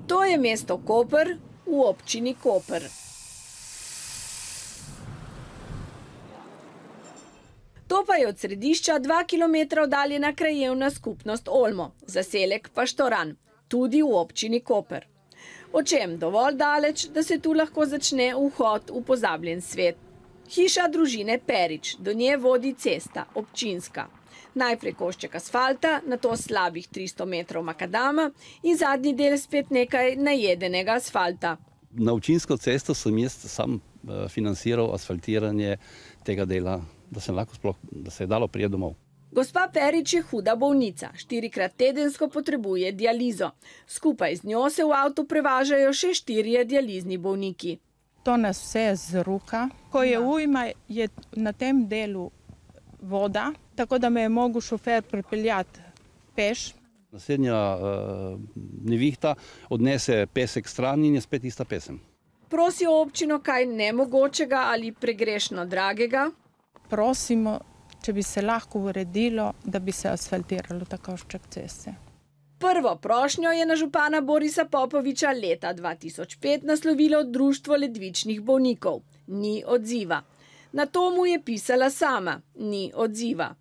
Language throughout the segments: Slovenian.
To je mesto Koper v občini Koper. To pa je od središča 2 km oddaljena krajevna skupnost Olmo, zaselek Paštoran, tudi v občini Koper. O čem dovolj daleč, da se tu lahko začne vhod v pozabljen svet. Hiša družine Perič, do nje vodi cesta, občinska. Najprej košček asfalta, nato slabih 300 metrov makadama in zadnji del spet nekaj najedenega asfalta. Na občinsko cesto sem jaz sam financiral asfaltiranje tega dela, da se je dalo priti domov. Gospa Perič je huda bolnica, 4-krat tedensko potrebuje dializo. Skupaj z njo se v avtu prevažajo še 4 dializni bolniki. To nas vse zruka. Ko je ujma, je na tem delu voda, tako da me je mogel šofer pripeljati peš. Naslednja nevihta odnese pesek stran in je spet ista pesem. Prosijo občino kaj nemogočega ali pregrešno dragega? Prosimo, če bi se lahko uredilo, da bi se asfaltiralo ta košček ceste. Prvo prošnjo je na župana Borisa Popoviča leta 2005 naslovilo Društvo ledvičnih bolnikov. Ni odziva. Na to mu je pisala sama. Ni odziva.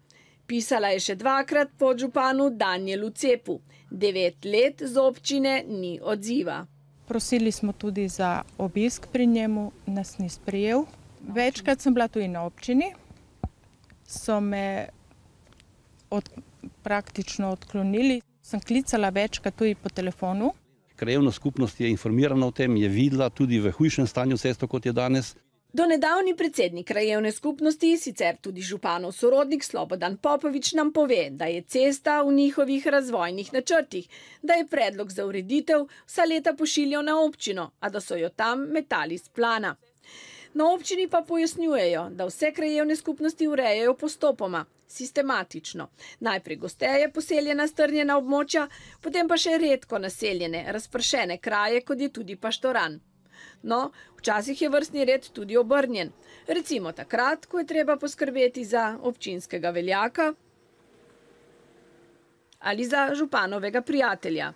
Pisala je še 2-krat podžupanu Danijelu Cepu. 9 let z občine ni odziva. Prosili smo tudi za obisk pri njemu, nas ni sprejel. Večkrat sem bila tudi na občini. So me praktično odklonili. Sem klicala večkrat tudi po telefonu. Krajevna skupnost je informirana o tem, je videla tudi v hujšem stanju cesto, kot je danes. Do nedavni predsednik krajevne skupnosti, sicer tudi županov sorodnik Slobodan Popovič, nam pove, da je cesta v njihovih razvojnih načrtih, da je predlog za ureditev vsa leta pošiljal na občino, a da so jo tam metali s plana. Na občini pa pojasnjujejo, da vse krajevne skupnosti urejajo postopoma, sistematično. Najprej gosteje poseljena strnjena območja, potem pa še redko naseljene, razpršene kraje, kot je tudi Paštoran. No, včasih je vrstni red tudi obrnjen. Recimo takrat, ko je treba poskrbeti za občinskega veljaka ali za županovega prijatelja.